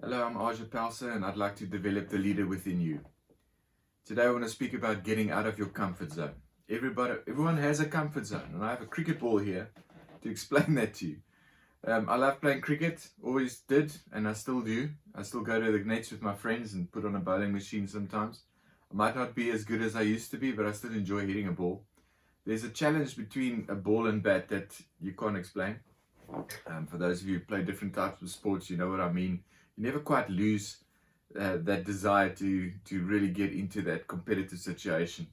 Hello, I'm Aje Pelser and I'd like to develop the leader within you. Today I want to speak about getting out of your comfort zone. Everyone has a comfort zone, and I have a cricket ball here to explain that to you. I love playing cricket, always did, and I still do. I still go to the nets with my friends and put on a bowling machine sometimes. I might not be as good as I used to be, but I still enjoy hitting a ball. There's a challenge between a ball and bat that you can't explain. For those of you who play different types of sports, you know what I mean. You never quite lose that desire to really get into that competitive situation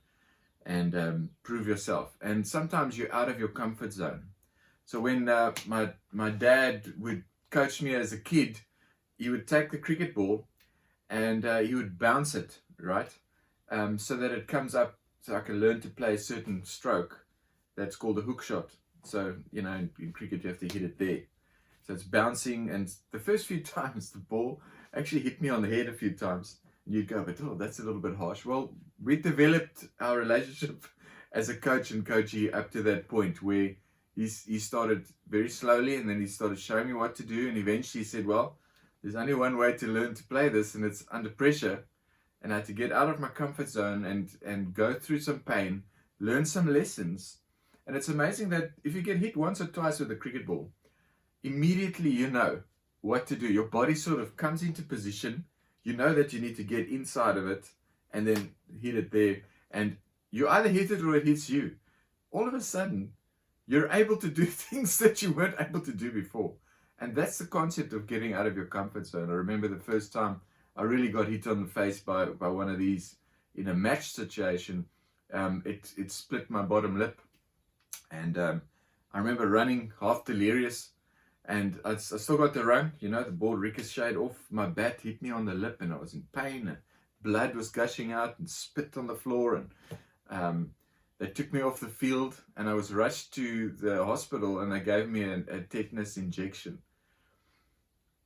and prove yourself. And sometimes you're out of your comfort zone. So when my dad would coach me as a kid, he would take the cricket ball and he would bounce it, right, so that it comes up, so I can learn to play a certain stroke that's called a hook shot. So, in cricket you have to hit it there. So it's bouncing, and the first few times the ball actually hit me on the head a few times. And you'd go, but that's a little bit harsh. Well, we developed our relationship as a coach and coachee up to that point where he started very slowly, and then he started showing me what to do, and eventually he said, well, there's only one way to learn to play this, and it's under pressure. And I had to get out of my comfort zone and go through some pain, learn some lessons. And it's amazing that if you get hit once or twice with a cricket ball, immediately you know what to do. Your body sort of comes into position. You know that you need to get inside of it and then hit it there. And you either hit it or it hits you. All of a sudden, you're able to do things that you weren't able to do before. And that's the concept of getting out of your comfort zone. I remember the first time I really got hit on the face by one of these in a match situation. It split my bottom lip. And I remember running half delirious, and I still got the run. The ball ricocheted off my bat, hit me on the lip, and I was in pain, and blood was gushing out and spit on the floor. And they took me off the field, and I was rushed to the hospital, and they gave me a tetanus injection.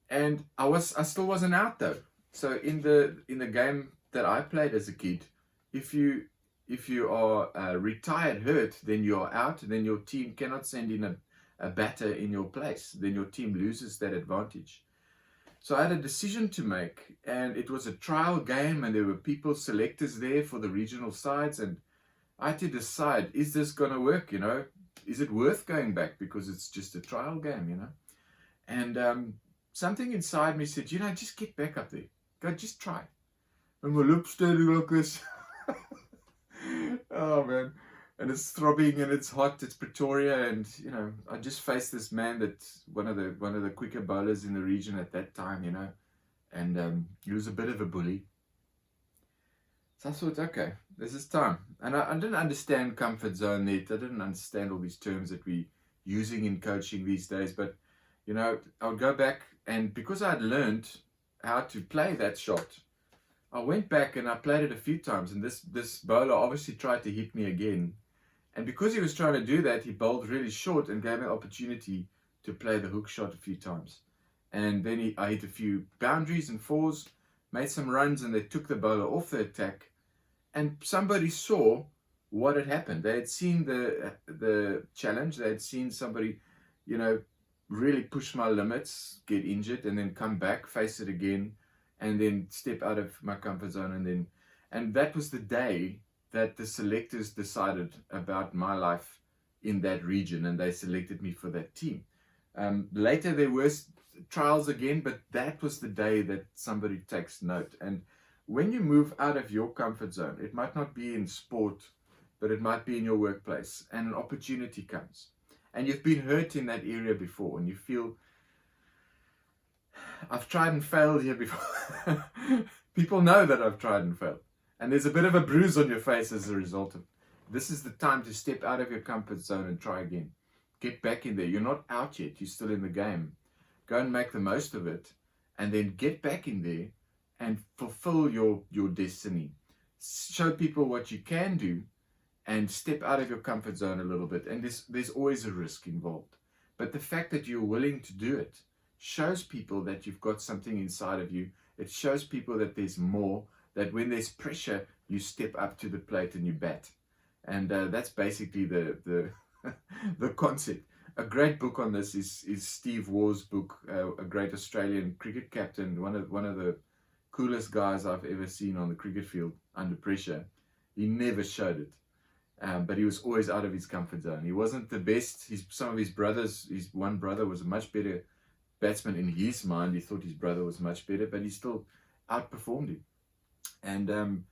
And I still wasn't out though. So in the game that I played as a kid, if you are retired hurt, then you're out, then your team cannot send in a batter in your place. Then your team loses that advantage. So I had a decision to make, and it was a trial game, and there were selectors there for the regional sides, and I had to decide, is this going to work? Is it worth going back because it's just a trial game? And something inside me said, just get back up there. Go, just try. And my lips standing like this. Oh man, and it's throbbing and it's hot. It's Pretoria, and I just faced this man that's one of the quicker bowlers in the region at that time, and he was a bit of a bully. So I thought, okay, this is time. And I didn't understand comfort zone yet. I didn't understand all these terms that we're using in coaching these days. But I would go back, and because I had learned how to play that shot, I went back and I played it a few times, and this bowler obviously tried to hit me again. And because he was trying to do that, he bowled really short and gave me an opportunity to play the hook shot a few times. And then I hit a few boundaries and fours, made some runs, and they took the bowler off the attack. And somebody saw what had happened. They had seen the challenge. They had seen somebody, really push my limits, get injured, and then come back, face it again, and then step out of my comfort zone. And that was the day that the selectors decided about my life in that region, and they selected me for that team. Later there were trials again, but that was the day that somebody takes note. And when you move out of your comfort zone, it might not be in sport, but it might be in your workplace, and an opportunity comes. And you've been hurt in that area before, and you feel, I've tried and failed here before. People know that I've tried and failed. And there's a bit of a bruise on your face as a result of it. This is the time to step out of your comfort zone and try again. Get back in there. You're not out yet. You're still in the game. Go and make the most of it. And then get back in there and fulfill your destiny. Show people what you can do and step out of your comfort zone a little bit. And there's always a risk involved. But the fact that you're willing to do it shows people that you've got something inside of you. It shows people that there's more, that when there's pressure, you step up to the plate and you bat. And that's basically the concept. a great book on this is Steve Waugh's book, a great Australian cricket captain, one of the coolest guys I've ever seen on the cricket field under pressure. He never showed it, but he was always out of his comfort zone. He wasn't the best. Some of his brothers, his one brother was a much better batsman in his mind. He thought his brother was much better, but he still outperformed him, and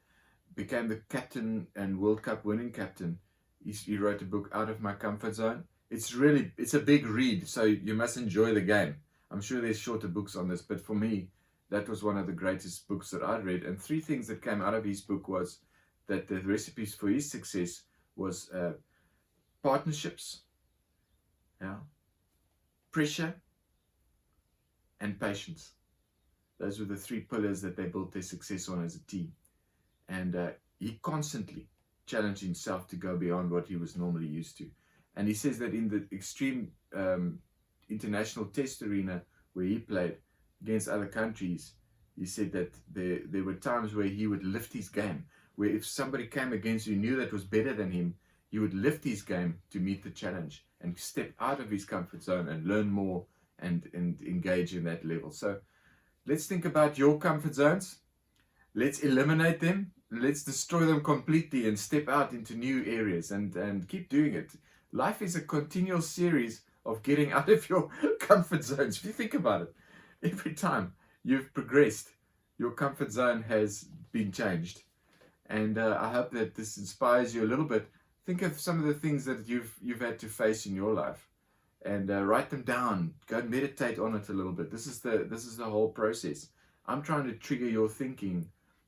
became the captain and World Cup winning captain. He wrote a book, Out of My Comfort Zone. It's a big read, so you must enjoy the game. I'm sure there's shorter books on this, but for me, that was one of the greatest books that I'd read. And 3 things that came out of his book was that the recipes for his success was partnerships, pressure, and patience. Those were the 3 pillars that they built their success on as a team. And he constantly challenged himself to go beyond what he was normally used to. And he says that in the extreme international test arena where he played against other countries, he said that there were times where he would lift his game, where if somebody came against you, knew that was better than him, he would lift his game to meet the challenge and step out of his comfort zone and learn more and engage in that level. So let's think about your comfort zones. Let's eliminate them. Let's destroy them completely and step out into new areas and keep doing it. Life is a continual series of getting out of your comfort zones. If you think about it, every time you've progressed, your comfort zone has been changed. And I hope that this inspires you a little bit. Think of some of the things that you've had to face in your life, and write them down. Go and meditate on it a little bit. This is the whole process. I'm trying to trigger your thinking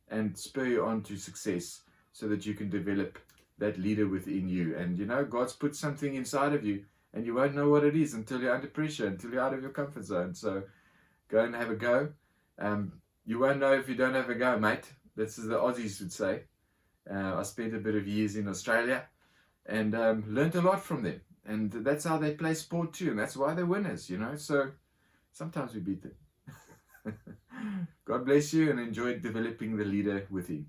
and spur you on to success so that you can develop that leader within you. And God's put something inside of you, and you won't know what it is until you're under pressure, until you're out of your comfort zone. So go and have a go. You won't know if you don't have a go, mate. This is the Aussies would say. I spent a bit of years in Australia and learned a lot from them. And that's how they play sport too. And that's why they're winners, So sometimes we beat them. God bless you, and enjoy developing the leader within.